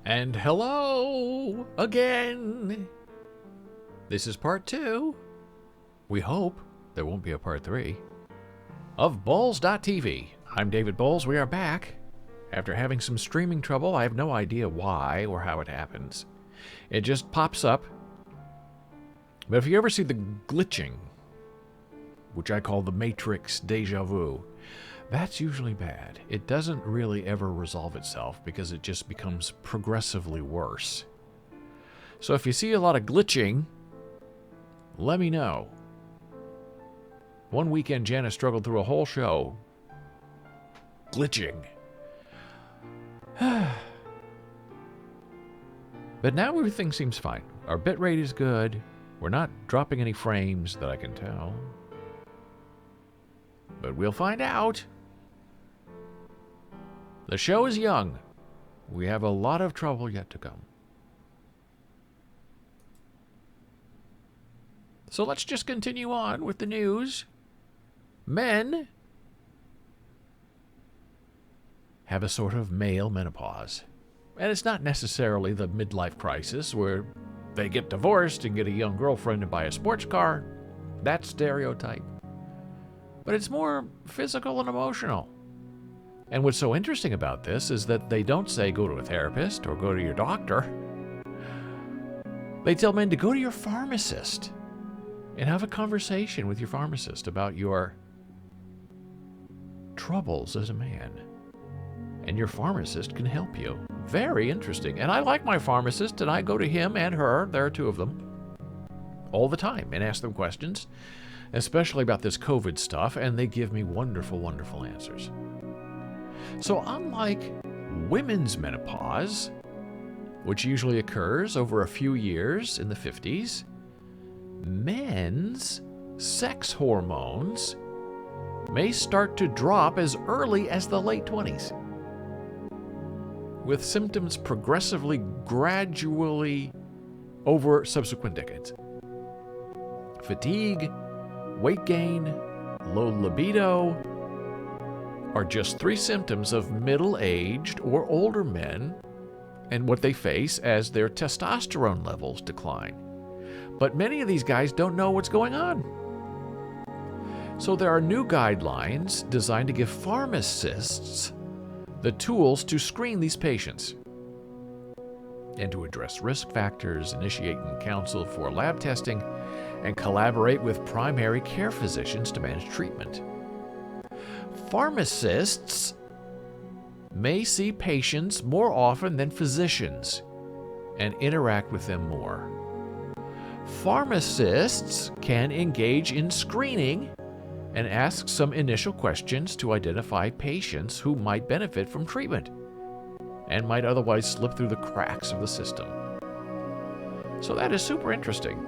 And hello again. This is part 2. We hope there won't be a part 3 of Boles.tv. I'm David Boles. We are back. After having some streaming trouble, I have no idea why or how it happens. It just pops up. But if you ever see the glitching, which I call the Matrix deja vu, that's usually bad. It doesn't really ever resolve itself because it just becomes progressively worse. So if you see a lot of glitching, let me know. One weekend, Janice struggled through a whole show glitching. But now everything seems fine. Our bitrate is good. We're not dropping any frames that I can tell. But we'll find out. The show is young. We have a lot of trouble yet to come. So let's just continue on with the news. Men have a sort of male menopause. And it's not necessarily the midlife crisis where they get divorced and get a young girlfriend and buy a sports car. That stereotype. But it's more physical and emotional. And what's so interesting about this is that they don't say go to a therapist or go to your doctor. They tell men to go to your pharmacist and have a conversation with your pharmacist about your troubles as a man. And your pharmacist can help you. Very interesting. And I like my pharmacist, and I go to him and her, there are two of them, all the time and ask them questions, especially about this COVID stuff, and they give me wonderful, wonderful answers. So unlike women's menopause, which usually occurs over a few years in the 50s, men's sex hormones may start to drop as early as the late 20s, with symptoms progressively, gradually over subsequent decades. Fatigue, weight gain, low libido are just 3 symptoms of middle-aged or older men and what they face as their testosterone levels decline. But many of these guys don't know what's going on. So there are new guidelines designed to give pharmacists the tools to screen these patients and to address risk factors, initiate and counsel for lab testing, and collaborate with primary care physicians to manage treatment. Pharmacists may see patients more often than physicians and interact with them more. Pharmacists can engage in screening and ask some initial questions to identify patients who might benefit from treatment. and might otherwise slip through the cracks of the system. So that is super interesting.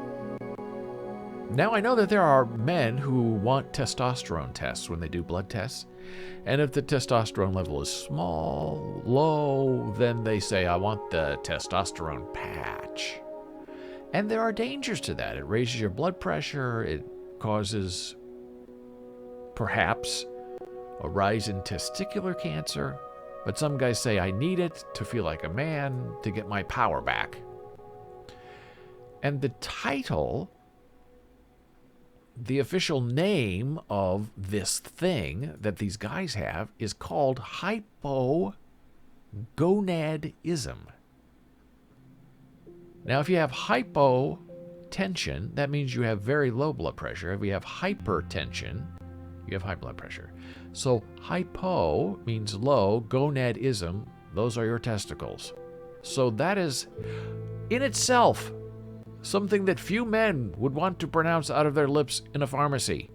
Now, I know that there are men who want testosterone tests when they do blood tests, and if the testosterone level is small, low, then they say, I want the testosterone patch. And there are dangers to that. It raises your blood pressure, it causes perhaps a rise in testicular cancer, but some guys say, I need it to feel like a man, to get my power back. And the title, the official name of this thing that these guys have is called hypogonadism. Now, if you have hypotension, that means you have very low blood pressure. If you have hypertension, you have high blood pressure. So hypo means low, gonadism, those are your testicles. So that is, in itself, something that few men would want to pronounce out of their lips in a pharmacy.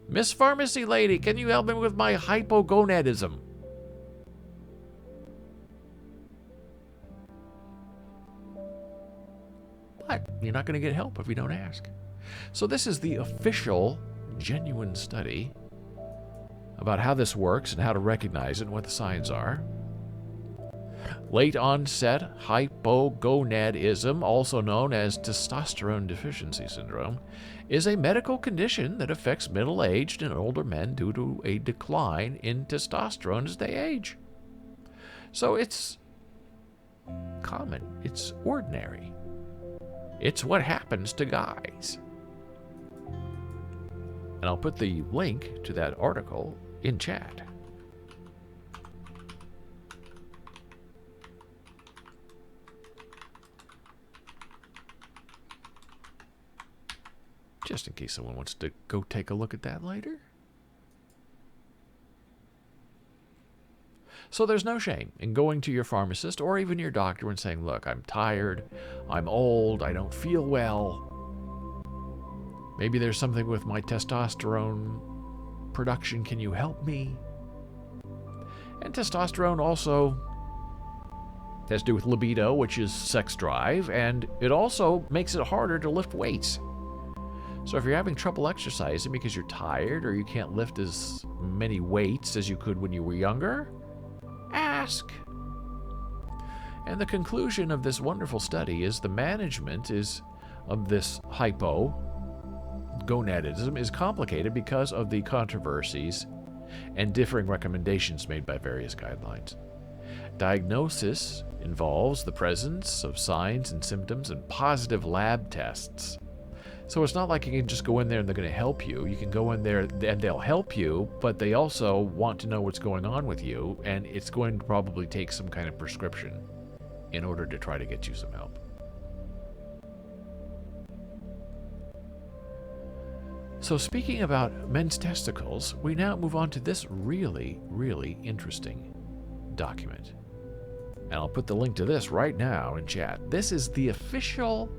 Miss Pharmacy Lady, can you help me with my hypogonadism? But you're not going to get help if you don't ask. So this is the official, genuine study about how this works and how to recognize it and what the signs are. Late onset hypogonadism, also known as testosterone deficiency syndrome, is a medical condition that affects middle-aged and older men due to a decline in testosterone as they age. So it's common, it's ordinary. It's what happens to guys. And I'll put the link to that article in chat. Just in case someone wants to go take a look at that later. So there's no shame in going to your pharmacist or even your doctor and saying, look, I'm tired, I'm old, I don't feel well. Maybe there's something with my testosterone production, can you help me? And testosterone also has to do with libido, which is sex drive, and it also makes it harder to lift weights. So if you're having trouble exercising because you're tired or you can't lift as many weights as you could when you were younger, ask. And the conclusion of this wonderful study is the management of this hypogonadism is complicated because of the controversies and differing recommendations made by various guidelines. Diagnosis involves the presence of signs and symptoms and positive lab tests. So it's not like you can just go in there and they're going to help you. You can go in there and they'll help you, but they also want to know what's going on with you, and it's going to probably take some kind of prescription in order to try to get you some help. So speaking about men's testicles, we now move on to this really, really interesting document. And I'll put the link to this right now in chat. This is the official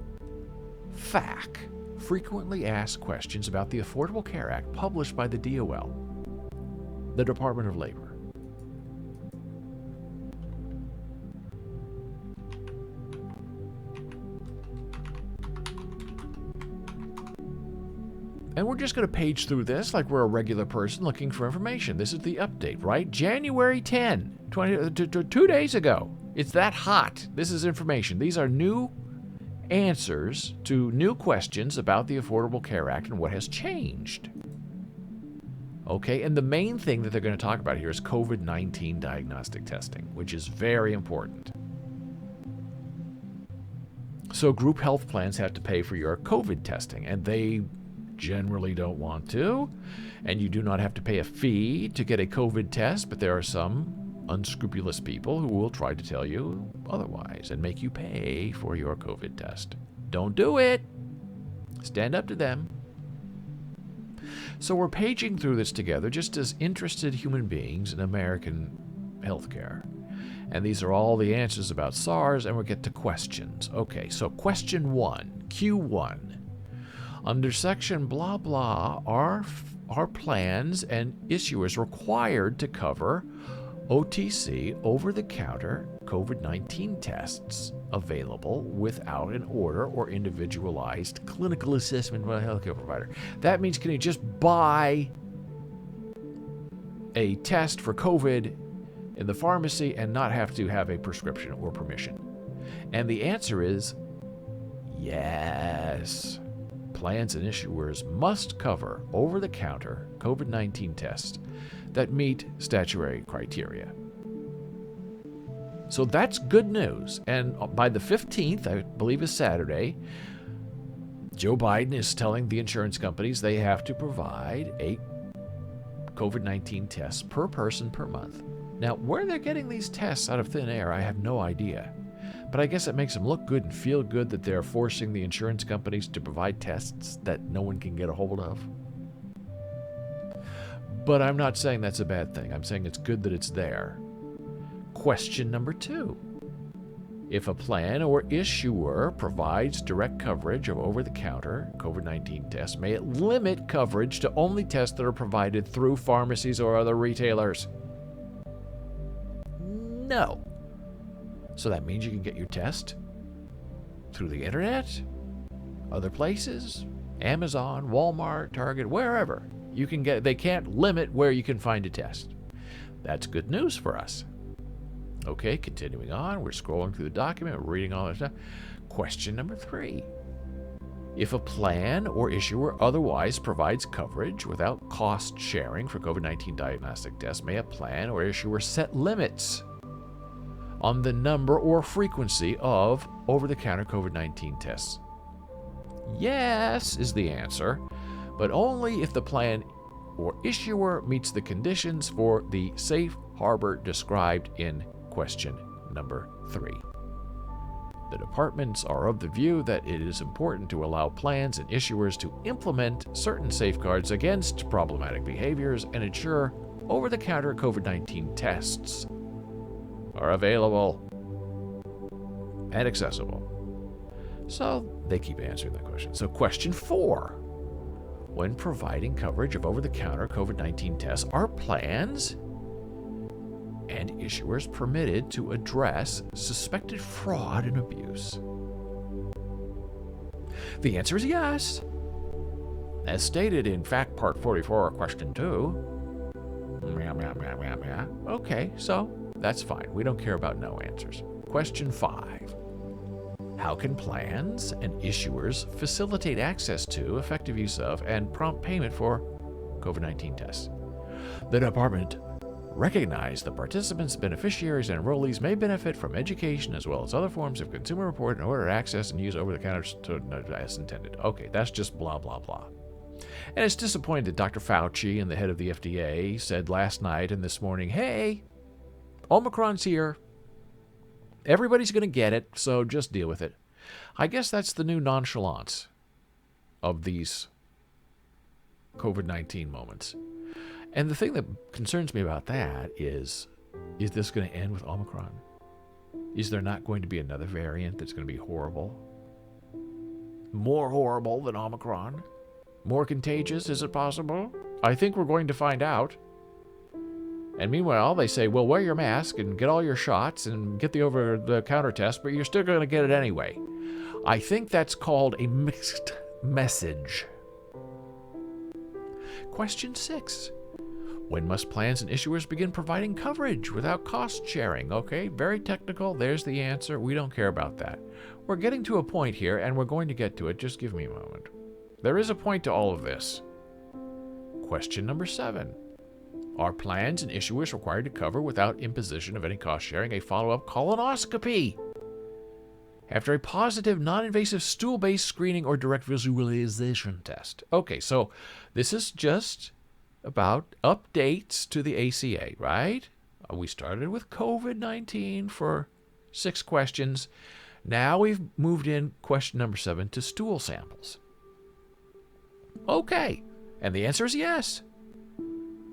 FAQ, Frequently Asked Questions about the Affordable Care Act, published by the DOL, the Department of Labor. And we're just going to page through this like we're a regular person looking for information. This is the update, right? January 10, 2 days ago. It's that hot. This is information. These are new answers to new questions about the Affordable Care Act and what has changed. Okay, and the main thing that they're going to talk about here is COVID-19 diagnostic testing, which is very important. So group health plans have to pay for your COVID testing, and they generally don't want to. And you do not have to pay a fee to get a COVID test, but there are some unscrupulous people who will try to tell you otherwise and make you pay for your COVID test. Don't do it. Stand up to them. So we're paging through this together just as interested human beings in American healthcare. And these are all the answers about SARS, and we'll get to questions. Okay, so question 1, Q1. Under section blah blah, are plans and issuers required to cover OTC, over-the-counter COVID-19 tests available without an order or individualized clinical assessment by a healthcare provider. That means, can you just buy a test for COVID in the pharmacy and not have to have a prescription or permission? And the answer is yes. Plans and issuers must cover over-the-counter COVID-19 tests that meet statutory criteria. So that's good news. And by the 15th, I believe is Saturday, Joe Biden is telling the insurance companies they have to provide a COVID-19 test per person per month. Now, where they're getting these tests out of thin air, I have no idea. But I guess it makes them look good and feel good that they're forcing the insurance companies to provide tests that no one can get a hold of. But I'm not saying that's a bad thing. I'm saying it's good that it's there. Question number 2. If a plan or issuer provides direct coverage of over-the-counter COVID-19 tests, may it limit coverage to only tests that are provided through pharmacies or other retailers? No. So that means you can get your test through the internet, other places, Amazon, Walmart, Target, wherever. You can get. They can't limit where you can find a test. That's good news for us. Okay, continuing on. We're scrolling through the document, we're reading all that stuff. Question number 3. If a plan or issuer otherwise provides coverage without cost sharing for COVID-19 diagnostic tests, may a plan or issuer set limits on the number or frequency of over-the-counter COVID-19 tests? Yes is the answer, but only if the plan or issuer meets the conditions for the safe harbor described in question number 3. The departments are of the view that it is important to allow plans and issuers to implement certain safeguards against problematic behaviors and ensure over-the-counter COVID-19 tests are available and accessible. So they keep answering that question. So question 4. When providing coverage of over-the-counter COVID-19 tests, are plans and issuers permitted to address suspected fraud and abuse? The answer is yes. As stated in Fact Part 44, Question 2. Okay, so that's fine. We don't care about no answers. Question 5. How can plans and issuers facilitate access to, effective use of, and prompt payment for COVID-19 tests? The department recognized that participants, beneficiaries, and enrollees may benefit from education as well as other forms of consumer report in order to access and use over-the-counter as intended. Okay, that's just blah, blah, blah. And it's disappointing that Dr. Fauci and the head of the FDA said last night and this morning, hey, Omicron's here. Everybody's going to get it, so just deal with it. I guess that's the new nonchalance of these COVID-19 moments. And the thing that concerns me about that is this going to end with Omicron? Is there not going to be another variant that's going to be horrible? More horrible than Omicron? More contagious, is it possible? I think we're going to find out. And meanwhile, they say, well, wear your mask and get all your shots and get the over-the-counter test, but you're still going to get it anyway. I think that's called a mixed message. Question 6. When must plans and issuers begin providing coverage without cost sharing? Okay, very technical. There's the answer. We don't care about that. We're getting to a point here, and we're going to get to it. Just give me a moment. There is a point to all of this. Question number 7. Are plans and issuers required to cover, without imposition of any cost sharing, a follow-up colonoscopy after a positive, non-invasive stool-based screening or direct visualization test? Okay, so this is just about updates to the ACA, right? We started with COVID-19 for 6 questions. Now we've moved in question number 7 to stool samples. Okay, and the answer is yes.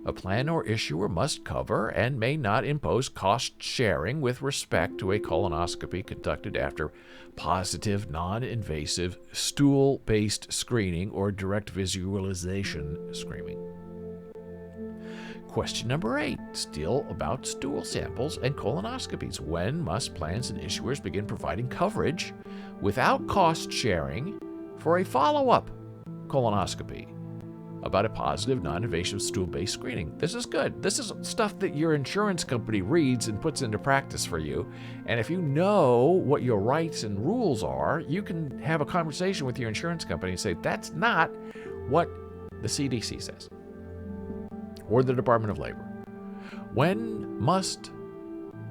A plan or issuer must cover and may not impose cost sharing with respect to a colonoscopy conducted after positive, non-invasive, stool-based screening or direct visualization screening. Question number 8, still about stool samples and colonoscopies. When must plans and issuers begin providing coverage without cost sharing for a follow-up colonoscopy about a positive, non-invasive stool-based screening? This is good. This is stuff that your insurance company reads and puts into practice for you. And if you know what your rights and rules are, you can have a conversation with your insurance company and say, that's not what the CDC says, or the Department of Labor. When must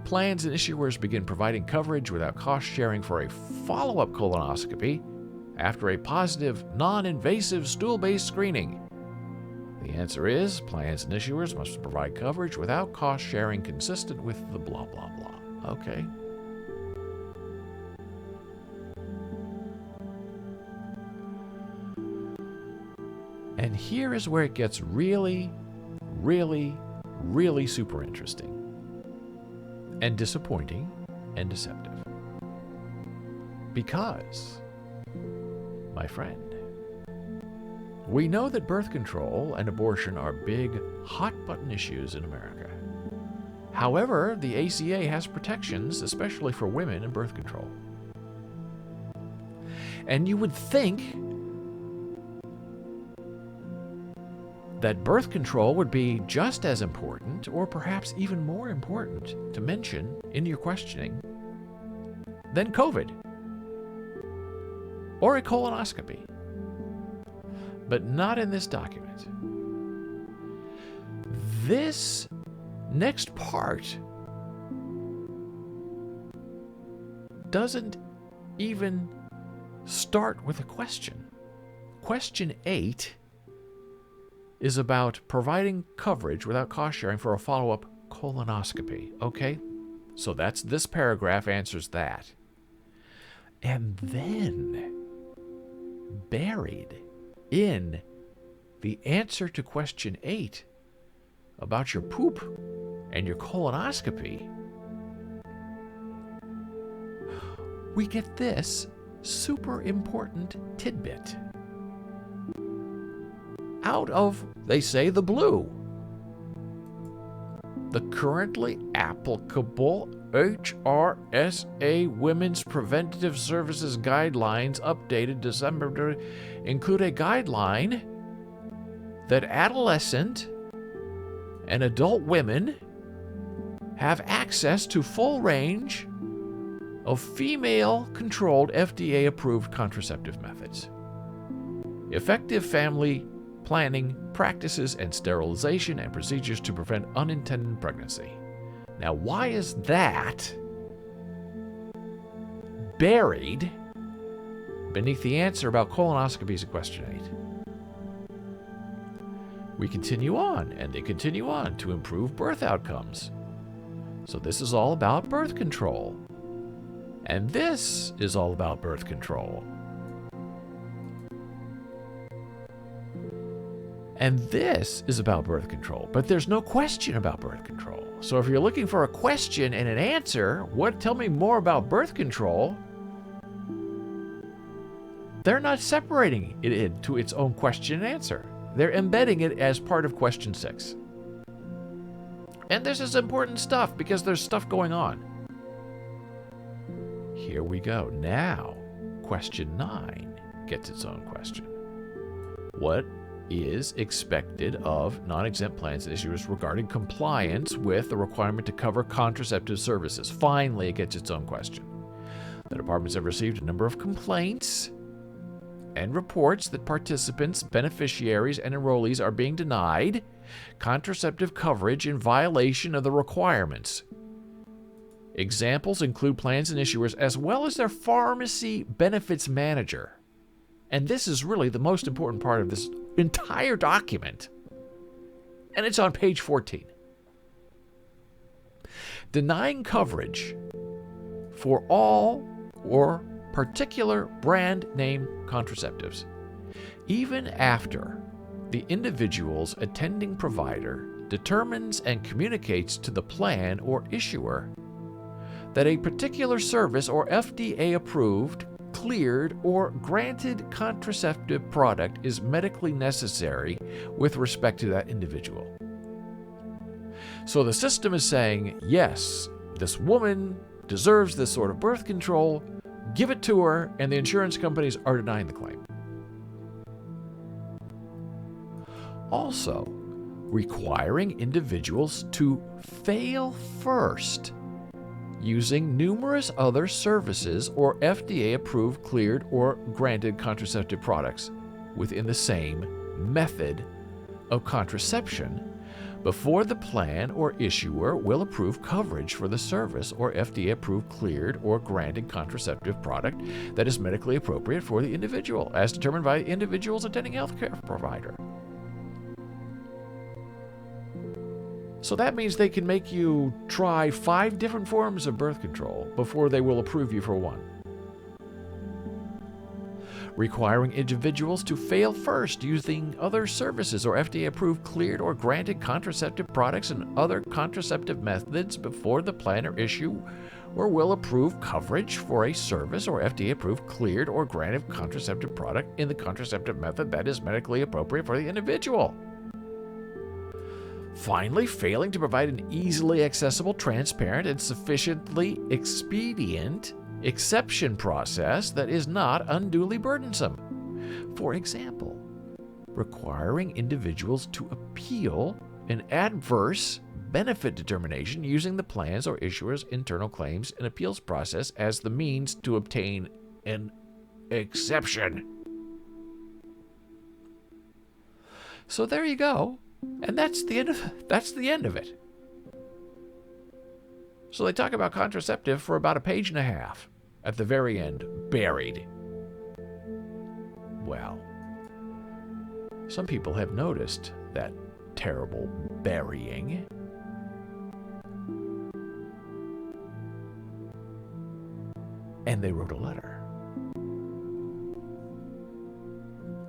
plans and issuers begin providing coverage without cost sharing for a follow-up colonoscopy after a positive, non-invasive stool-based screening? The answer is, plans and issuers must provide coverage without cost sharing consistent with the blah, blah, blah. Okay. And here is where it gets really, really, really super interesting and disappointing and deceptive. Because, my friend, we know that birth control and abortion are big, hot-button issues in America. However, the ACA has protections, especially for women in birth control. And you would think that birth control would be just as important, or perhaps even more important, to mention in your questioning than COVID or a colonoscopy. But not in this document. This next part doesn't even start with a question. Question 8 is about providing coverage without cost sharing for a follow-up colonoscopy. Okay? So that's this paragraph answers that. And then, buried in the answer to question 8 about your poop and your colonoscopy, we get this super important tidbit out of, they say, the blue. The currently applicable HRSA Women's Preventative Services Guidelines, updated December, include a guideline that adolescent and adult women have access to full range of female-controlled FDA-approved contraceptive methods, effective family planning practices, and sterilization and procedures to prevent unintended pregnancy. Now, why is that buried beneath the answer about colonoscopies in question 8? We continue on, and they continue on to improve birth outcomes. So this is all about birth control. And this is all about birth control. And this is about birth control, but there's no question about birth control. So if you're looking for a question and an answer, tell me more about birth control, they're not separating it into its own question and answer. They're embedding it as part of question 6. And this is important stuff because there's stuff going on. Here we go. Now, question 9 gets its own question. What is expected of non-exempt plans and issuers regarding compliance with the requirement to cover contraceptive services? Finally, it gets its own question. The departments have received a number of complaints and reports that participants, beneficiaries, and enrollees are being denied contraceptive coverage in violation of the requirements. Examples include plans and issuers as well as their pharmacy benefits manager. And this is really the most important part of this entire document. And it's on page 14. Denying coverage for all or particular brand name contraceptives, even after the individual's attending provider determines and communicates to the plan or issuer that a particular service or FDA approved, cleared, or granted contraceptive product is medically necessary with respect to that individual. So the system is saying, yes, this woman deserves this sort of birth control, give it to her, and the insurance companies are denying the claim. Also, requiring individuals to fail first using numerous other services or FDA-approved, cleared, or granted contraceptive products within the same method of contraception before the plan or issuer will approve coverage for the service or FDA-approved, cleared, or granted contraceptive product that is medically appropriate for the individual, as determined by the individual's attending healthcare provider. So that means they can make you try 5 different forms of birth control before they will approve you for one. Requiring individuals to fail first using other services or FDA-approved, cleared, or granted contraceptive products and other contraceptive methods before the plan or issue or will approve coverage for a service or FDA-approved, cleared, or granted contraceptive product in the contraceptive method that is medically appropriate for the individual. Finally, failing to provide an easily accessible, transparent, and sufficiently expedient exception process that is not unduly burdensome. For example, requiring individuals to appeal an adverse benefit determination using the plan's or issuer's internal claims and appeals process as the means to obtain an exception. So there you go. And that's the end of it. So they talk about contraceptive for about a page and a half. At the very end, buried. Well, some people have noticed that terrible burying. And they wrote a letter.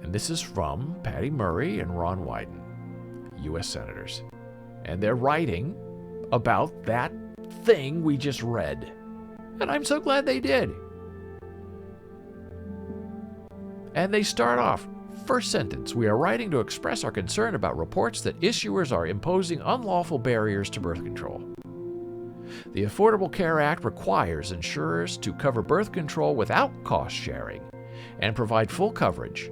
And this is from Patty Murray and Ron Wyden, U.S. Senators. And they're writing about that thing we just read. And I'm so glad they did. And they start off, first sentence, we are writing to express our concern about reports that issuers are imposing unlawful barriers to birth control. The Affordable Care Act requires insurers to cover birth control without cost sharing and provide full coverage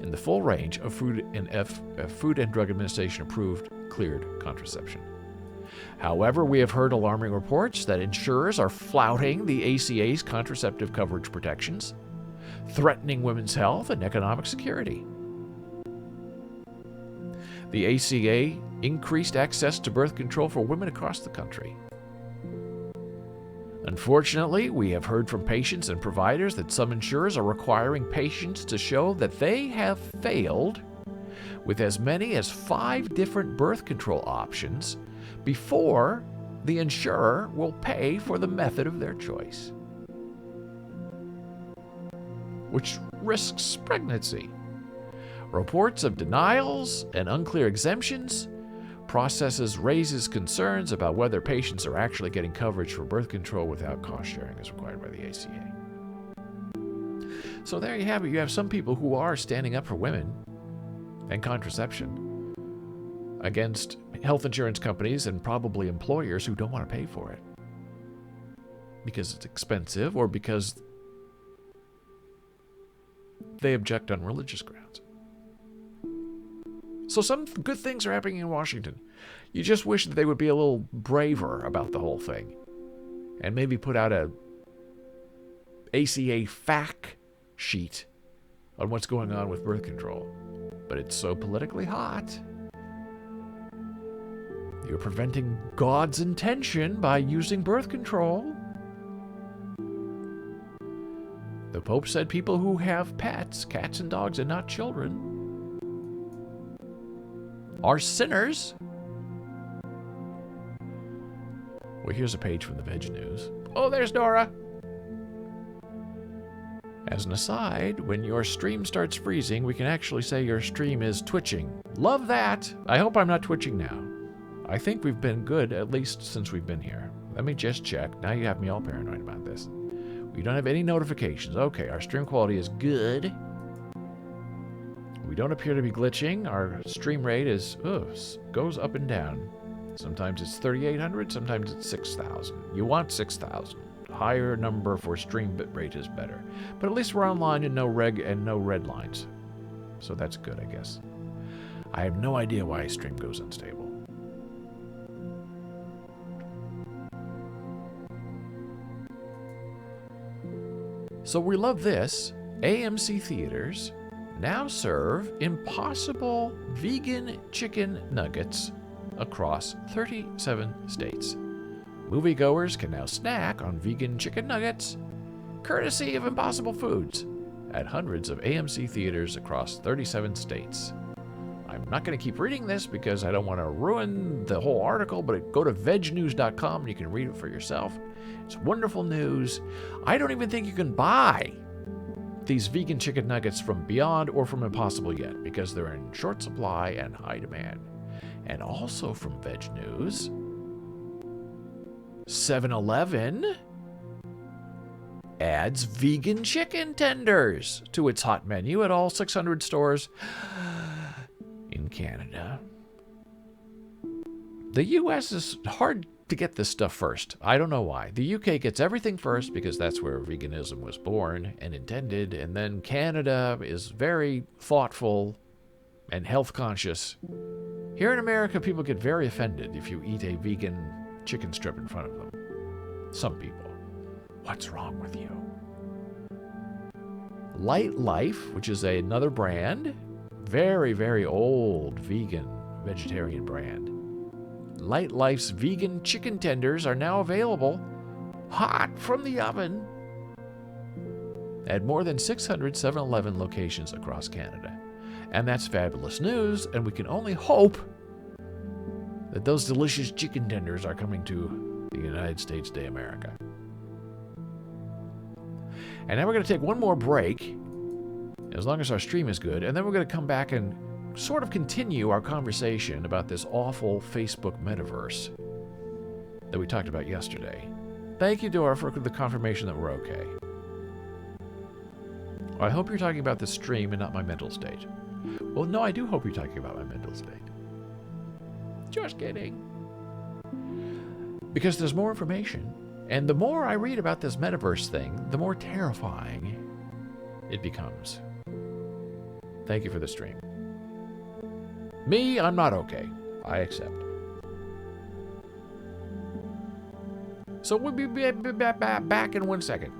in the full range of Food and Drug Administration approved, cleared contraception. However, we have heard alarming reports that insurers are flouting the ACA's contraceptive coverage protections, threatening women's health and economic security. The ACA increased access to birth control for women across the country. Unfortunately, we have heard from patients and providers that some insurers are requiring patients to show that they have failed with as many as 5 different birth control options before the insurer will pay for the method of their choice, which risks pregnancy. Reports of denials and unclear exemptions processes raises concerns about whether patients are actually getting coverage for birth control without cost sharing as required by the ACA. So there you have it. You have some people who are standing up for women and contraception against health insurance companies and probably employers who don't want to pay for it because it's expensive or because they object on religious grounds. So some good things are happening in Washington. You just wish that they would be a little braver about the whole thing and maybe put out a ACA fact sheet on what's going on with birth control. But it's so politically hot. You're preventing God's intention by using birth control. The Pope said people who have pets, cats and dogs, and not children, are sinners. Well, here's a page from the Veg News. Oh, there's Nora. As an aside, when your stream starts freezing, we can actually say your stream is twitching. Love that. I hope I'm not twitching now. I think we've been good, at least since we've been here. Let me just check. Now you have me all paranoid about this. We don't have any notifications. Okay, our stream quality is good. We don't appear to be glitching. Our stream rate is goes up and down. Sometimes it's 3,800, sometimes it's 6,000. You want 6,000. Higher number for stream bitrate is better. But at least we're online and no reg and no red lines. So that's good, I guess. I have no idea why stream goes unstable. So we love this. AMC theaters now serve impossible vegan chicken nuggets across 37 states. Moviegoers can now snack on vegan chicken nuggets, courtesy of Impossible Foods, at hundreds of AMC theaters across 37 states. I'm not going to keep reading this because I don't want to ruin the whole article, but go to vegnews.com and you can read it for yourself. It's wonderful news. I don't even think you can buy these vegan chicken nuggets from Beyond or from Impossible yet because they're in short supply and high demand. And also from Veg News, 7-Eleven adds vegan chicken tenders to its hot menu at all 600 stores in Canada. The U.S. is hard to get this stuff first. I don't know why. The UK gets everything first because that's where veganism was born and intended, and then Canada is very thoughtful and health conscious. Here in America, people get very offended if you eat a vegan chicken strip in front of them. Some people. What's wrong with you? Light Life, which is another brand, very, very old vegan, vegetarian brand. Light Life's vegan chicken tenders are now available, hot from the oven, at more than 600 7-Eleven locations across Canada. And that's fabulous news, and we can only hope that those delicious chicken tenders are coming to the United States de America. And now we're going to take one more break, as long as our stream is good, and then we're going to come back and sort of continue our conversation about this awful Facebook Metaverse that we talked about yesterday. Thank you, Dora, for the confirmation that we're okay. I hope you're talking about the stream and not my mental state. Well, no, I do hope you're talking about my mental state. Just kidding. Because there's more information, and the more I read about this Metaverse thing, the more terrifying it becomes. Thank you for the stream. Me, I'm not okay. I accept. So we'll be back in 1 second.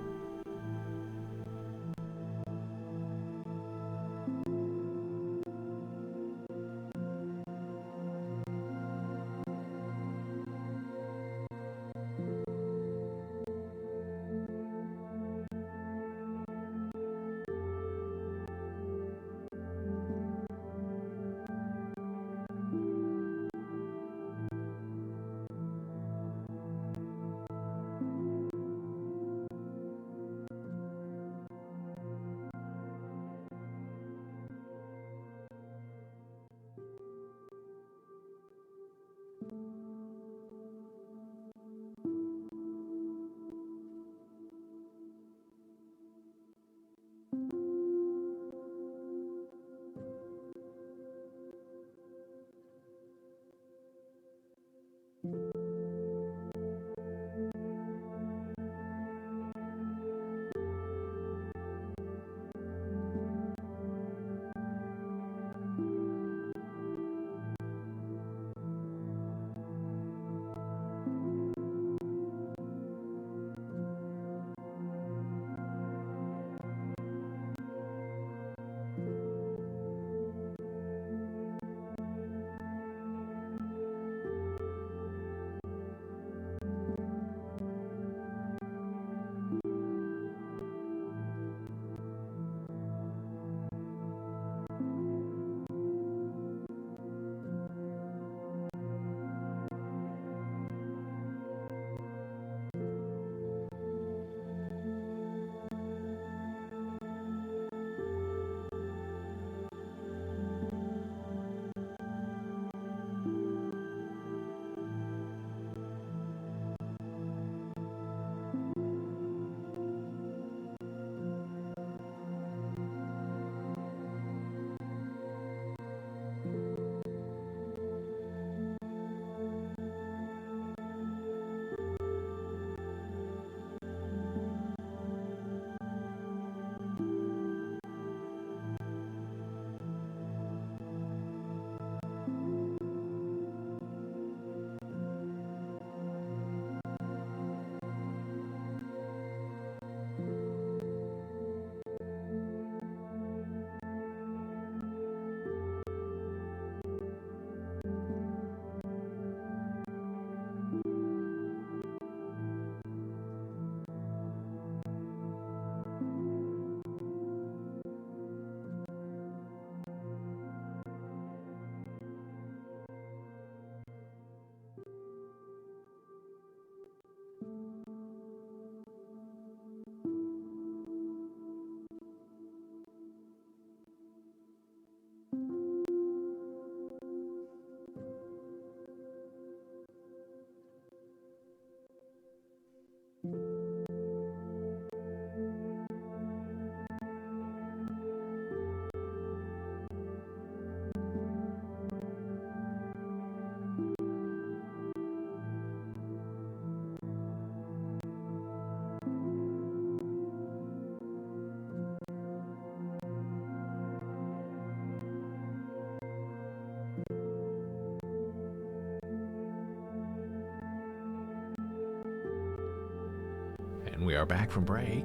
And we are back from break.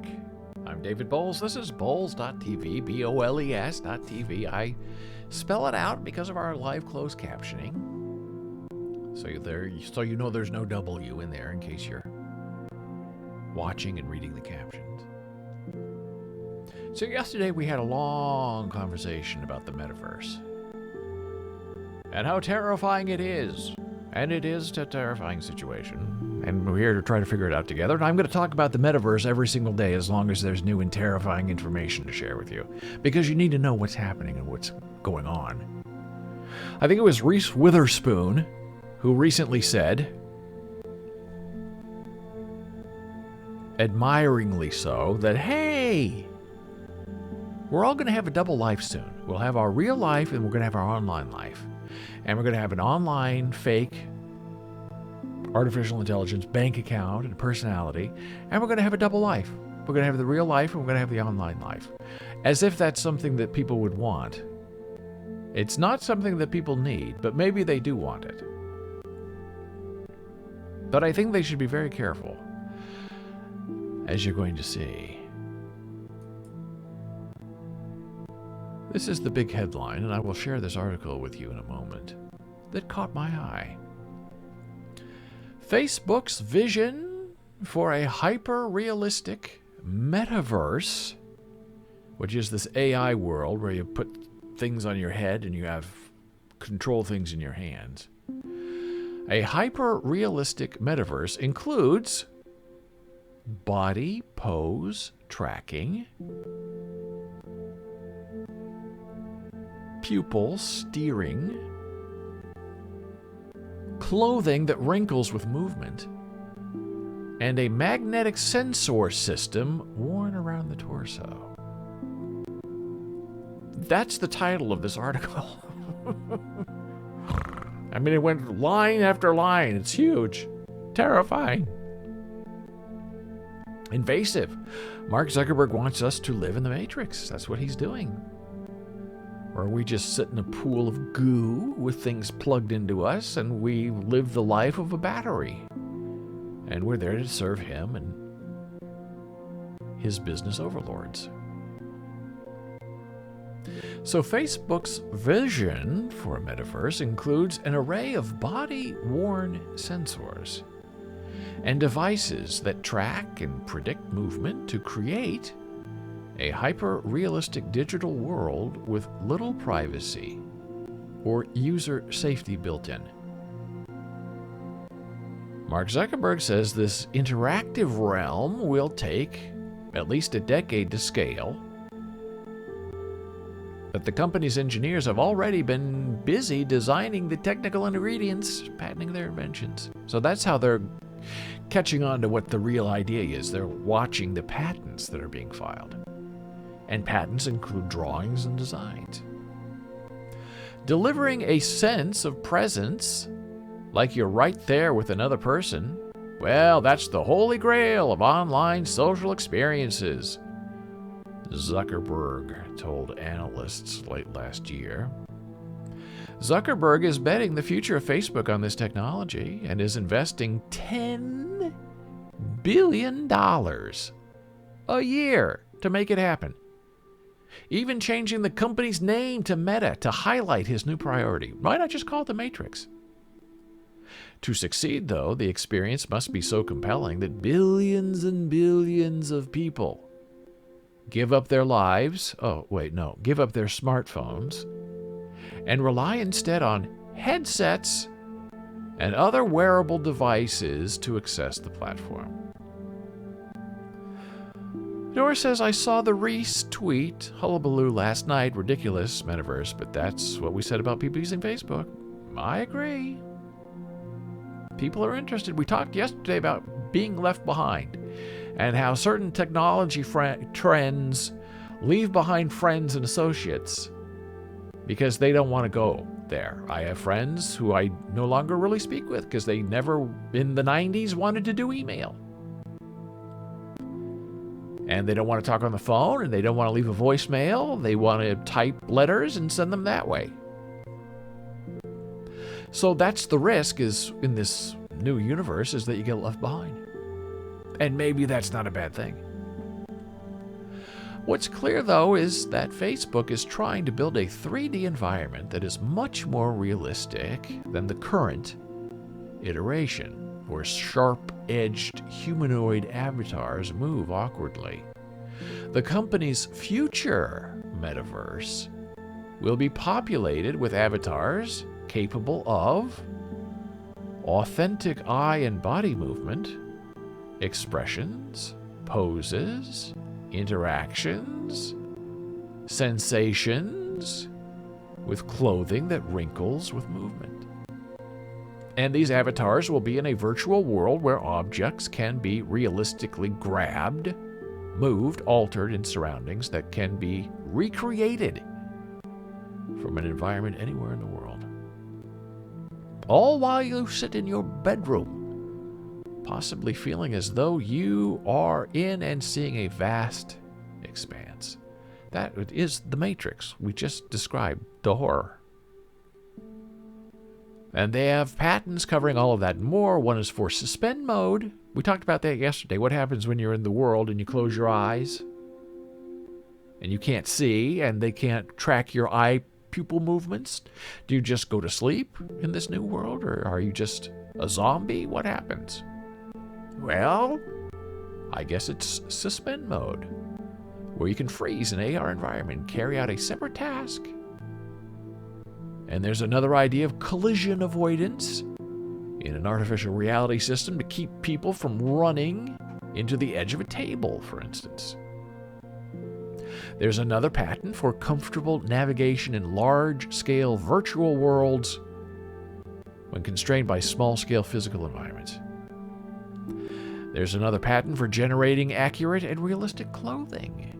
I'm David Boles. This is Boles.tv, B-O-L-E-S.tv. I spell it out because of our live closed captioning. So you know there's no W in there in case you're watching and reading the captions. So yesterday we had a long conversation about the Metaverse and how terrifying it is. And it is a terrifying situation. And we're here to try to figure it out together. And I'm going to talk about the Metaverse every single day as long as there's new and terrifying information to share with you. Because you need to know what's happening and what's going on. I think it was Reese Witherspoon who recently said, admiringly so, that, hey, we're all going to have a double life soon. We'll have our real life and we're going to have our online life. And we're going to have an online, fake, artificial intelligence bank account and personality. And we're going to have a double life. We're going to have the real life and we're going to have the online life. As if that's something that people would want. It's not something that people need, but maybe they do want it. But I think they should be very careful, as you're going to see. This is the big headline, and I will share this article with you in a moment, that caught my eye. Facebook's vision for a hyper-realistic metaverse, which is this AI world where you put things on your head and you have control things in your hands. A hyper-realistic metaverse includes body pose tracking, pupil steering, clothing that wrinkles with movement, and a magnetic sensor system worn around the torso. That's the title of this article. I mean, it went line after line. It's huge. Terrifying. Invasive. Mark Zuckerberg wants us to live in the Matrix. That's what he's doing. Or we just sit in a pool of goo with things plugged into us and we live the life of a battery. And we're there to serve him and his business overlords. So Facebook's vision for a metaverse includes an array of body-worn sensors and devices that track and predict movement to create a hyper-realistic digital world with little privacy or user safety built in. Mark Zuckerberg says this interactive realm will take at least a decade to scale, but the company's engineers have already been busy designing the technical ingredients, patenting their inventions. So that's how they're catching on to what the real idea is. They're watching the patents that are being filed. And patents include drawings and designs. Delivering a sense of presence, like you're right there with another person, well, that's the holy grail of online social experiences, Zuckerberg told analysts late last year. Zuckerberg is betting the future of Facebook on this technology and is investing $10 billion a year to make it happen. Even changing the company's name to Meta to highlight his new priority. Why not just call it the Matrix? To succeed, though, the experience must be so compelling that billions and billions of people give up their lives, give up their smartphones, and rely instead on headsets and other wearable devices to access the platform. Nora says, I saw the Reese tweet, hullabaloo last night, ridiculous, metaverse, but that's what we said about people using Facebook. I agree. People are interested. We talked yesterday about being left behind and how certain technology trends leave behind friends and associates because they don't want to go there. I have friends who I no longer really speak with because they never, in the 90s, wanted to do email. And they don't want to talk on the phone, and they don't want to leave a voicemail. They want to type letters and send them that way. So that's the risk is in this new universe is that you get left behind. And maybe that's not a bad thing. What's clear, though, is that Facebook is trying to build a 3D environment that is much more realistic than the current iteration, where sharp-edged humanoid avatars move awkwardly. The company's future Metaverse will be populated with avatars capable of authentic eye and body movement, expressions, poses, interactions, sensations, with clothing that wrinkles with movement. And these avatars will be in a virtual world where objects can be realistically grabbed, moved, altered in surroundings that can be recreated from an environment anywhere in the world. All while you sit in your bedroom, possibly feeling as though you are in and seeing a vast expanse. That is the Matrix. We just described the horror. And they have patents covering all of that and more. One is for suspend mode. We talked about that yesterday. What happens when you're in the world and you close your eyes and you can't see and they can't track your eye pupil movements? Do you just go to sleep in this new world, or are you just a zombie? What happens? Well, I guess it's suspend mode, where you can freeze an AR environment and carry out a separate task. And there's another idea of collision avoidance in an artificial reality system to keep people from running into the edge of a table, for instance. There's another patent for comfortable navigation in large-scale virtual worlds when constrained by small-scale physical environments. There's another patent for generating accurate and realistic clothing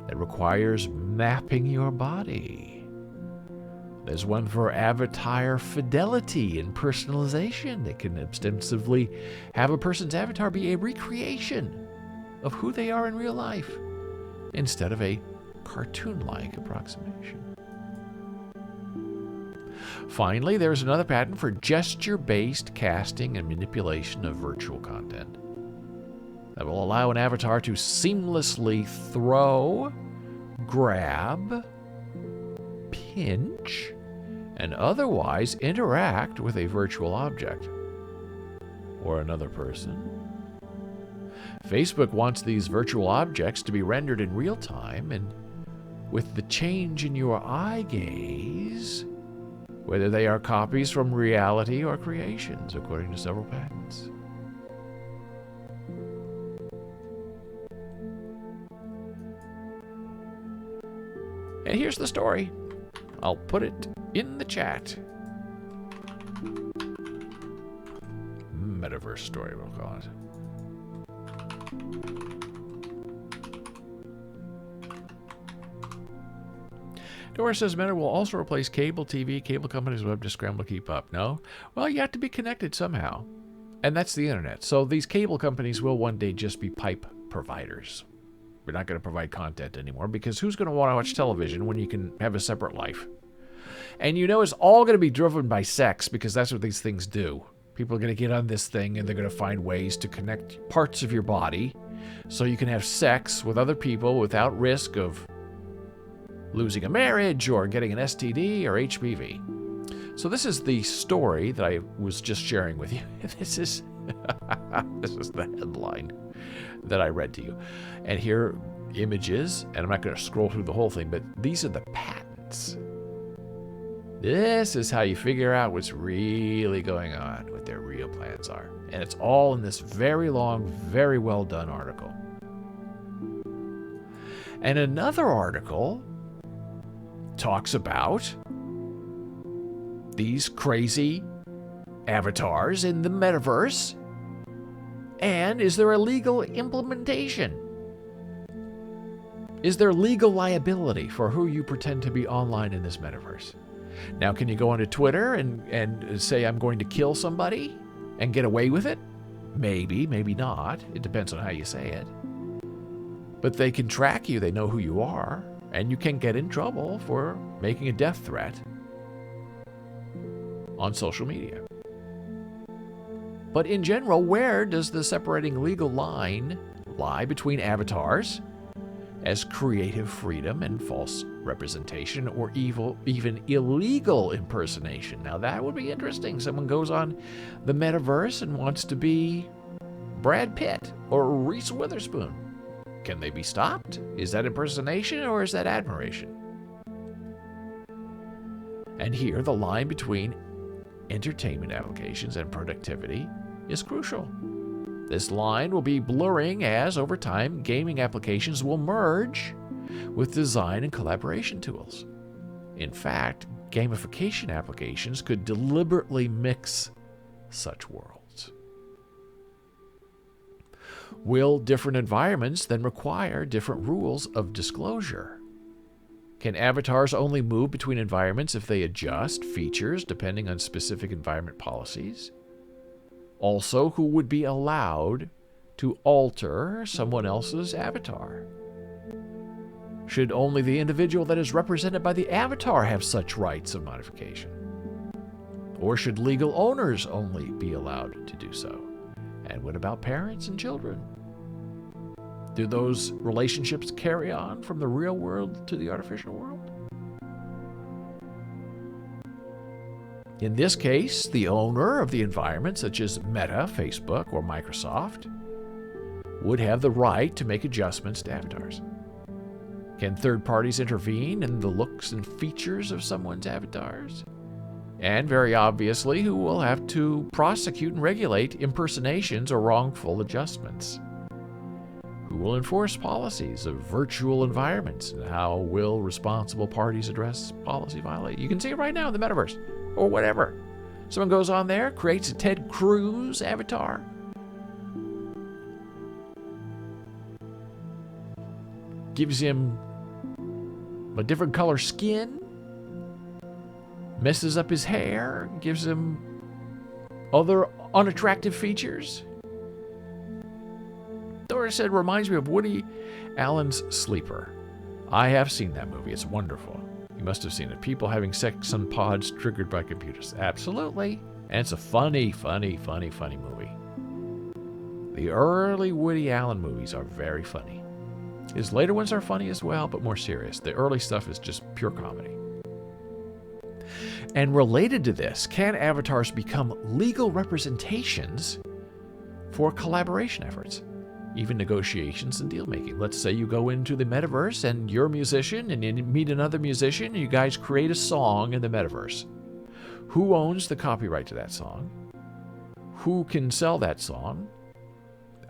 that requires mapping your body. There's one for avatar fidelity and personalization that can ostensibly have a person's avatar be a recreation of who they are in real life, instead of a cartoon-like approximation. Finally, there's another patent for gesture-based casting and manipulation of virtual content that will allow an avatar to seamlessly throw, grab, pinch, and otherwise interact with a virtual object or another person. Facebook wants these virtual objects to be rendered in real time, and with the change in your eye gaze, whether they are copies from reality or creations, according to several patents. And here's the story. I'll put it in the chat. Metaverse story, we'll call it. Dora says Meta will also replace cable TV. Cable companies will have to scramble to keep up. No? Well, you have to be connected somehow. And that's the internet. So these cable companies will one day just be pipe providers. We're not going to provide content anymore, because who's going to want to watch television when you can have a separate life? And you know it's all going to be driven by sex, because that's what these things do. People are going to get on this thing and they're going to find ways to connect parts of your body so you can have sex with other people without risk of losing a marriage or getting an STD or HPV. So this is the story that I was just sharing with you. This is the headline that I read to you. And here are images, and I'm not going to scroll through the whole thing, but these are the patents. This is how you figure out what's really going on, what their real plans are. And it's all in this very long, very well done article. And another article talks about these crazy avatars in the metaverse, and is there a legal implementation? Is there legal liability for who you pretend to be online in this metaverse? Now, can you go onto Twitter and say, I'm going to kill somebody and get away with it? Maybe, maybe not. It depends on how you say it. But they can track you. They know who you are. And you can get in trouble for making a death threat on social media. But in general, where does the separating legal line lie between avatars as creative freedom and false representation, or even illegal impersonation? Now that would be interesting. Someone goes on the Metaverse and wants to be Brad Pitt or Reese Witherspoon. Can they be stopped? Is that impersonation or is that admiration? And here, the line between entertainment applications and productivity is crucial. This line will be blurring as, over time, gaming applications will merge with design and collaboration tools. In fact, gamification applications could deliberately mix such worlds. Will different environments then require different rules of disclosure? Can avatars only move between environments if they adjust features depending on specific environment policies? Also, who would be allowed to alter someone else's avatar? Should only the individual that is represented by the avatar have such rights of modification? Or should legal owners only be allowed to do so? And what about parents and children? Do those relationships carry on from the real world to the artificial world? In this case, the owner of the environment, such as Meta, Facebook, or Microsoft, would have the right to make adjustments to avatars. Can third parties intervene in the looks and features of someone's avatars? And very obviously, who will have to prosecute and regulate impersonations or wrongful adjustments? Who will enforce policies of virtual environments, and how will responsible parties address policy violations? You can see it right now in the Metaverse, or whatever. Someone goes on there, creates a Ted Cruz avatar, gives him a different color skin, messes up his hair, gives him other unattractive features. Dora said, reminds me of Woody Allen's Sleeper. I have seen that movie. It's wonderful. You must have seen it. People having sex on pods triggered by computers. Absolutely. And it's a funny movie. The early Woody Allen movies are very funny. His later ones are funny as well, but more serious. The early stuff is just pure comedy. And related to this, can avatars become legal representations for collaboration efforts? Even negotiations and deal making. Let's say you go into the Metaverse and you're a musician and you meet another musician and you guys create a song in the Metaverse. Who owns the copyright to that song? Who can sell that song?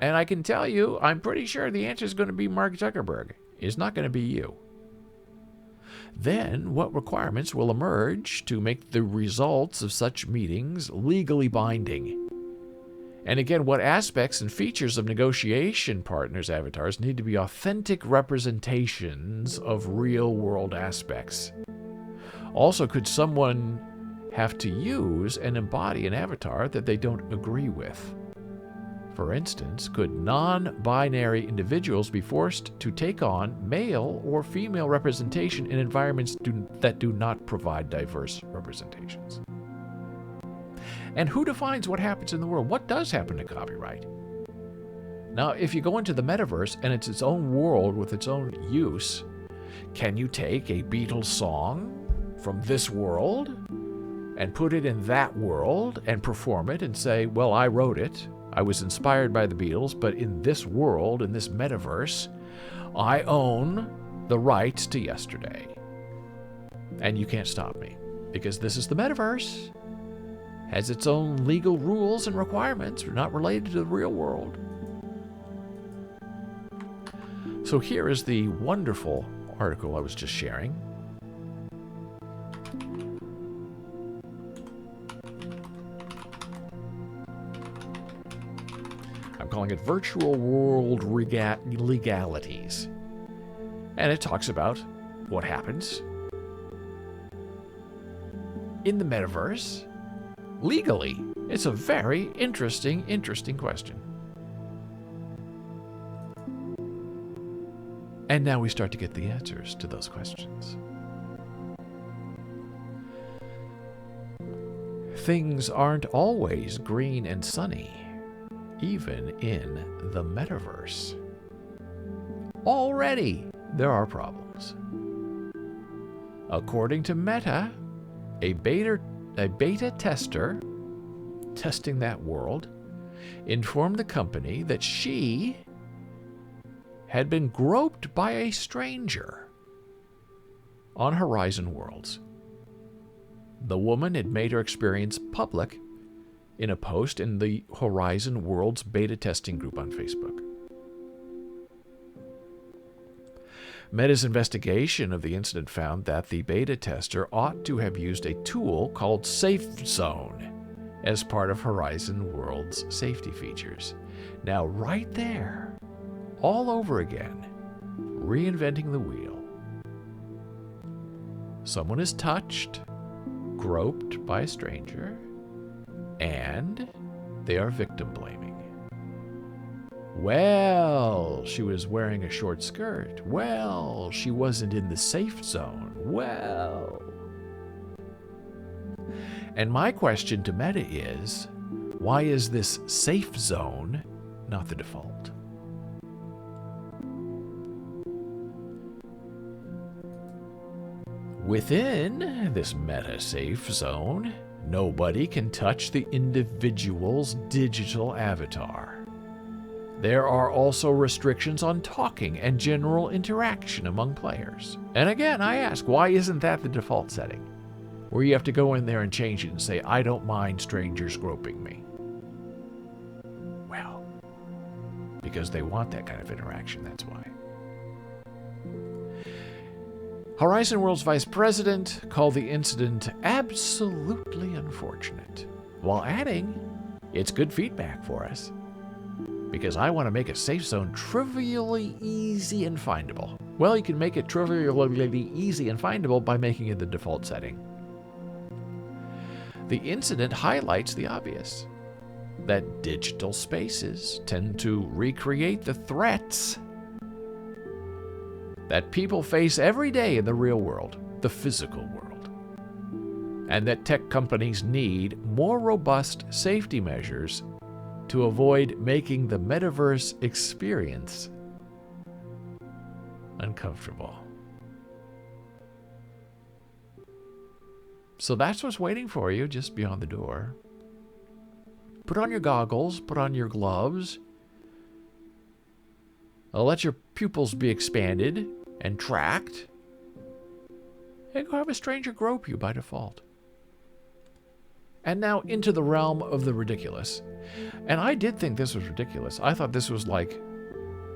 And I can tell you, I'm pretty sure the answer is going to be Mark Zuckerberg. It's not going to be you. Then, what requirements will emerge to make the results of such meetings legally binding? And again, what aspects and features of negotiation partners' avatars need to be authentic representations of real-world aspects? Also, could someone have to use and embody an avatar that they don't agree with? For instance, could non-binary individuals be forced to take on male or female representation in environments that do not provide diverse representations? And who defines what happens in the world? What does happen to copyright? Now, if you go into the Metaverse and it's its own world with its own use, can you take a Beatles song from this world and put it in that world and perform it and say, well, I wrote it, I was inspired by the Beatles, but in this world, in this Metaverse, I own the rights to yesterday. And you can't stop me, because this is the Metaverse. Has its own legal rules and requirements, not related to the real world. So here is the wonderful article I was just sharing. I'm calling it Virtual World Legalities. And it talks about what happens in the Metaverse legally. It's a very interesting question. And now we start to get the answers to those questions. things aren't always green and sunny, even in the Metaverse. Already, there are problems. According to Meta, a beta tester testing that world informed the company that she had been groped by a stranger on Horizon Worlds. The woman had made her experience public in a post in the Horizon Worlds beta testing group on Facebook. Meta's investigation of the incident found that the beta tester ought to have used a tool called Safe Zone as part of Horizon Worlds safety features. Now, right there, all over again, reinventing the wheel. Someone is touched, groped by a stranger, and they are victim blaming. Well, she was wearing a short skirt. Well, she wasn't in the safe zone. Well. And my question to Meta is, why is this safe zone not the default? Within this Meta safe zone, nobody can touch the individual's digital avatar. There are also restrictions on talking and general interaction among players. And again, I ask, why isn't that the default setting? Where you have to go in there and change it and say, I don't mind strangers groping me. Well, because they want that kind of interaction, that's why. Horizon Worlds Vice President called the incident absolutely unfortunate, while adding, it's good feedback for us, because I want to make a safe zone trivially easy and findable. Well, you can make it trivially easy and findable by making it the default setting. The incident highlights the obvious, that digital spaces tend to recreate the threats that people face every day in the real world, the physical world, and that tech companies need more robust safety measures to avoid making the Metaverse experience uncomfortable. So that's what's waiting for you just beyond the door. Put on your goggles, put on your gloves. Let your pupils be expanded and tracked, and go have a stranger grope you by default. And now into the realm of the ridiculous. And I did think this was ridiculous. I thought this was like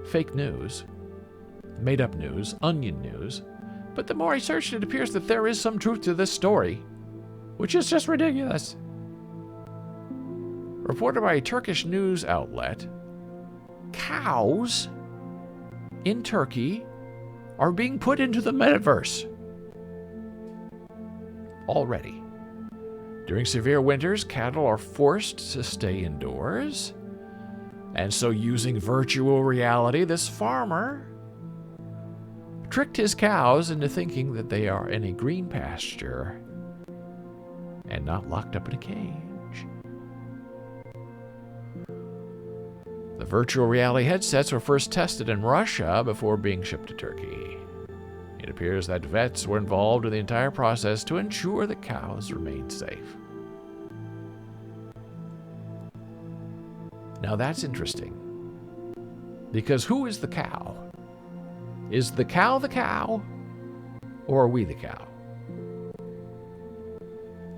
fake news, made up news, onion news. But the more I searched, it appears that there is some truth to this story, which is just ridiculous. Reported by a Turkish news outlet, cows in Turkey are being put into the Metaverse already. During severe winters, cattle are forced to stay indoors. And so using virtual reality, this farmer tricked his cows into thinking that they are in a green pasture and not locked up in a cage. The virtual reality headsets were first tested in Russia before being shipped to Turkey. It appears that vets were involved in the entire process to ensure that cows remained safe. Now that's interesting, because who is the cow? Is the cow, or are we the cow?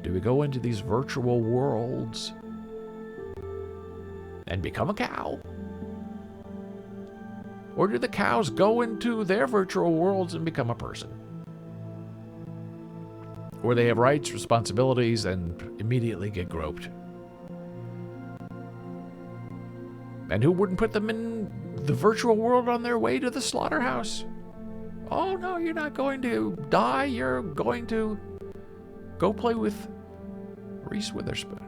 Do we go into these virtual worlds and become a cow? Or do the cows go into their virtual worlds and become a person? Where they have rights, responsibilities, and immediately get groped? And who wouldn't put them in the virtual world on their way to the slaughterhouse? Oh no, you're not going to die, you're going to go play with Reese Witherspoon.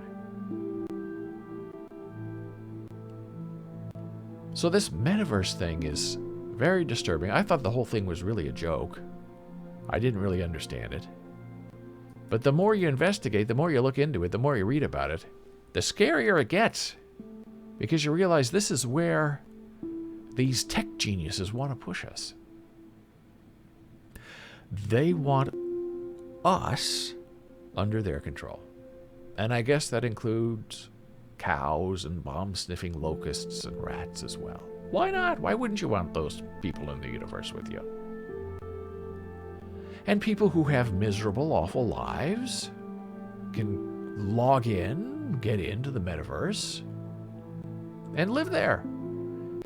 So this Metaverse thing is very disturbing. I thought the whole thing was really a joke. I didn't really understand it. But the more you investigate, the more you look into it, the more you read about it, the scarier it gets. Because you realize this is where these tech geniuses want to push us. They want us under their control. And I guess that includes cows and bomb-sniffing locusts and rats as well. Why not? Why wouldn't you want those people in the universe with you? And people who have miserable, awful lives can log in, get into the metaverse, and live there.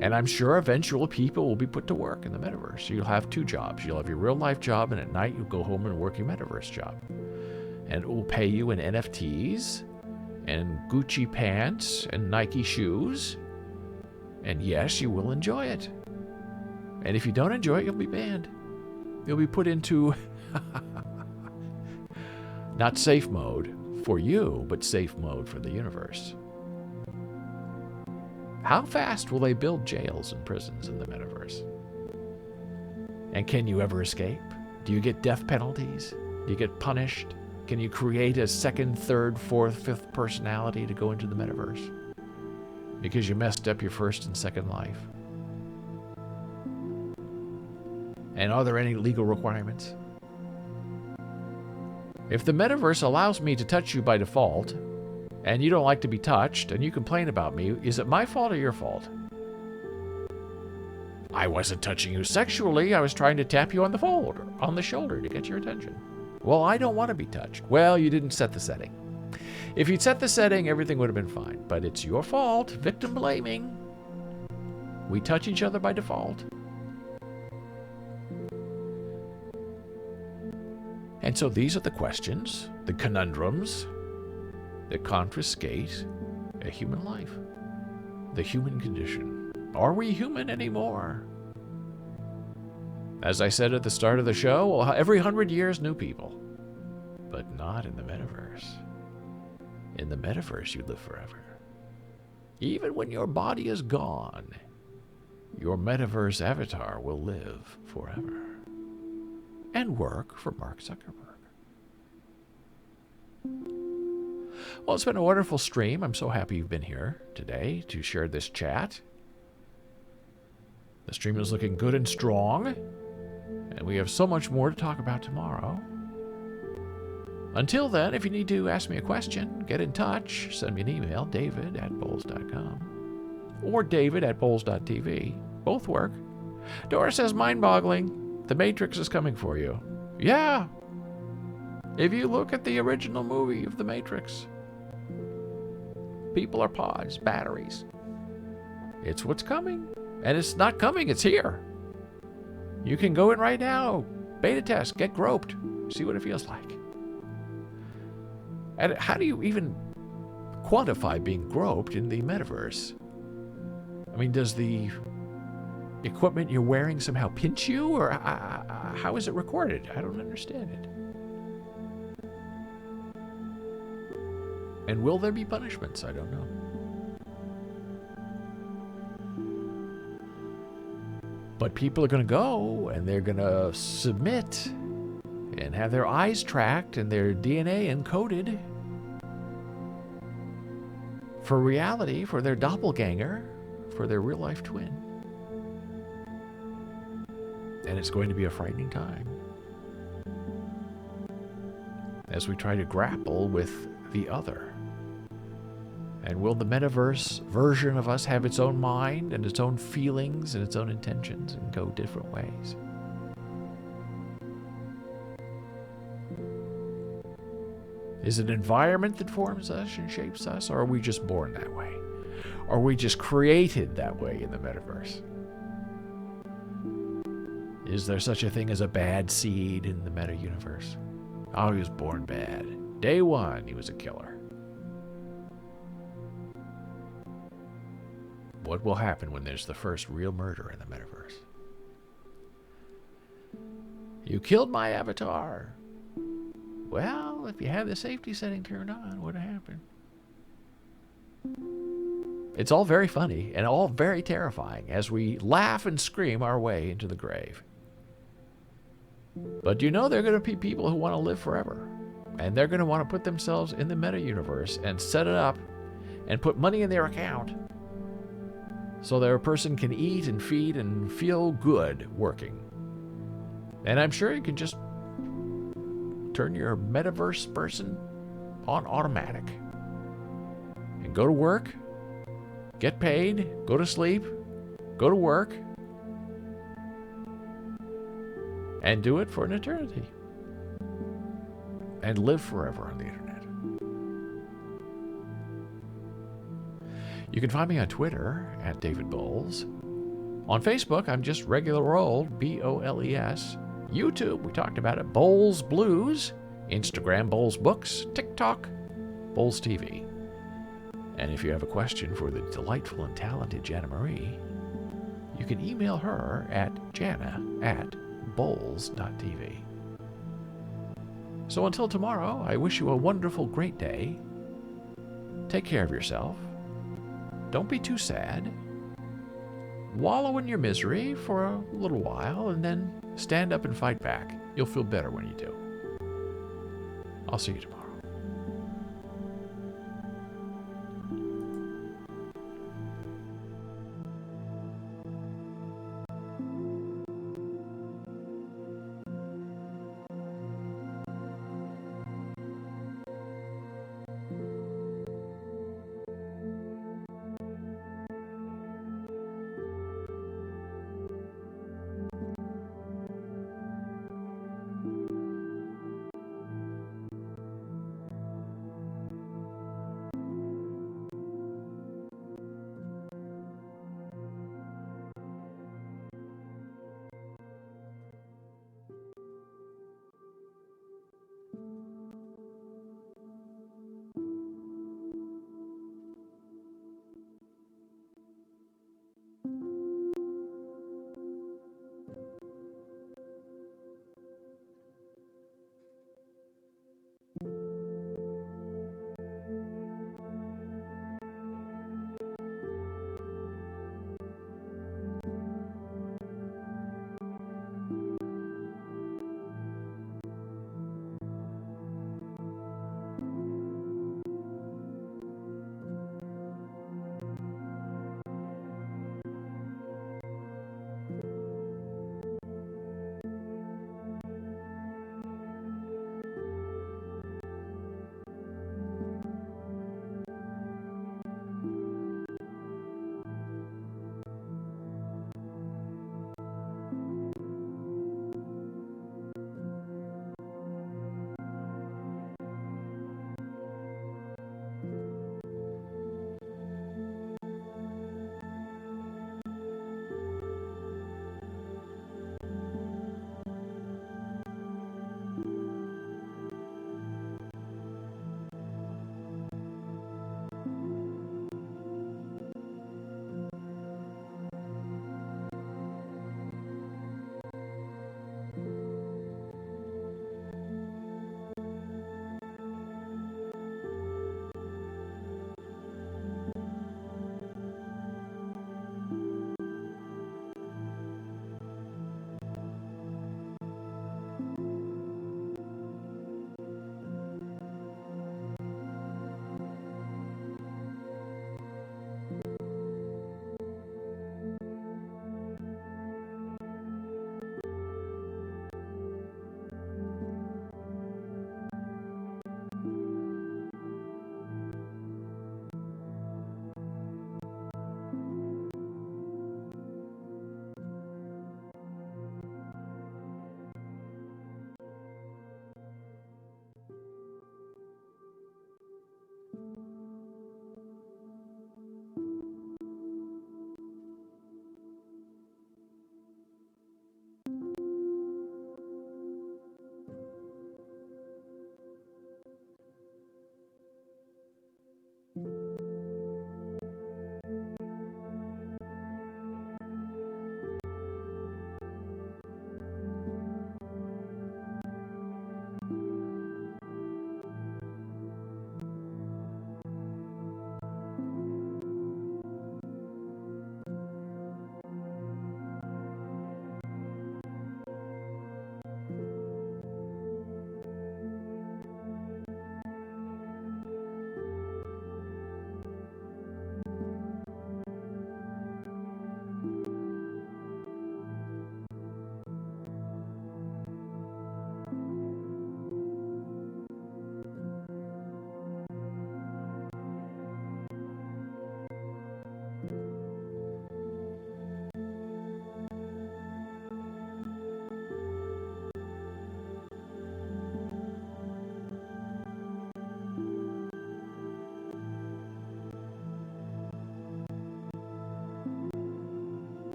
And I'm sure eventually people will be put to work in the metaverse. You'll have two jobs. You'll have your real-life job, and at night you'll go home and work your metaverse job. And it will pay you in NFTs and Gucci pants and Nike shoes. And yes, you will enjoy it. And if you don't enjoy it, you'll be banned. You'll be put into not safe mode for you, but safe mode for the universe. How fast will they build jails and prisons in the metaverse? And can you ever escape? Do you get death penalties? Do you get punished? Can you create a second, third, fourth, fifth personality to go into the metaverse? Because you messed up your first and second life? And are there any legal requirements? If the metaverse allows me to touch you by default, and you don't like to be touched, and you complain about me, is it my fault or your fault? I wasn't touching you sexually. I was trying to tap you on the shoulder to get your attention. Well, I don't want to be touched. Well, you didn't set the setting. If you'd set the setting, everything would have been fine. But it's your fault. Victim blaming. We touch each other by default. And so these are the questions, the conundrums that confiscate a human life, the human condition. Are we human anymore? As I said at the start of the show, well, every 100 years, new people. But not in the metaverse. In the metaverse, you live forever. Even when your body is gone, your metaverse avatar will live forever. And work for Mark Zuckerberg. Well, it's been a wonderful stream. I'm so happy you've been here today to share this chat. The stream is looking good and strong, and we have so much more to talk about tomorrow. Until then, if you need to ask me a question, get in touch. Send me an email, david@boles.com or david@boles.tv. Both work. Dora says, mind-boggling. The Matrix is coming for you. Yeah. If you look at the original movie of The Matrix, people are pods, batteries. It's what's coming. And it's not coming, it's here. You can go in right now, beta test, get groped, see what it feels like. And how do you even quantify being groped in the metaverse? I mean, does the equipment you're wearing somehow pinch you, or how is it recorded? I don't understand it. And will there be punishments? I don't know. But people are going to go, and they're going to submit and have their eyes tracked and their DNA encoded for reality, for their doppelganger, for their real-life twin. And it's going to be a frightening time as we try to grapple with the other. And will the metaverse version of us have its own mind and its own feelings and its own intentions and go different ways? Is it environment that forms us and shapes us, or are we just born that way? Or are we just created that way in the metaverse? Is there such a thing as a bad seed in the meta-universe? Oh, he was born bad. Day one, he was a killer. What will happen when there's the first real murder in the metaverse? You killed my avatar. Well, if you have the safety setting turned on, what would happen? It's all very funny and all very terrifying as we laugh and scream our way into the grave. But you know there are going to be people who want to live forever. And they're going to want to put themselves in the meta universe and set it up and put money in their account so their person can eat and feed and feel good working. And I'm sure you can just turn your metaverse person on automatic and go to work, get paid, go to sleep, go to work, and do it for an eternity. And live forever on the internet. You can find me on Twitter at David Boles. On Facebook, I'm just regular old Boles. YouTube, we talked about it, Boles Blues. Instagram, Boles Books. TikTok, Boles TV. And if you have a question for the delightful and talented Jana Marie, you can email her at jana@boles.tv. So until tomorrow, I wish you a wonderful, great day. Take care of yourself. Don't be too sad. Wallow in your misery for a little while and then stand up and fight back. You'll feel better when you do. I'll see you tomorrow.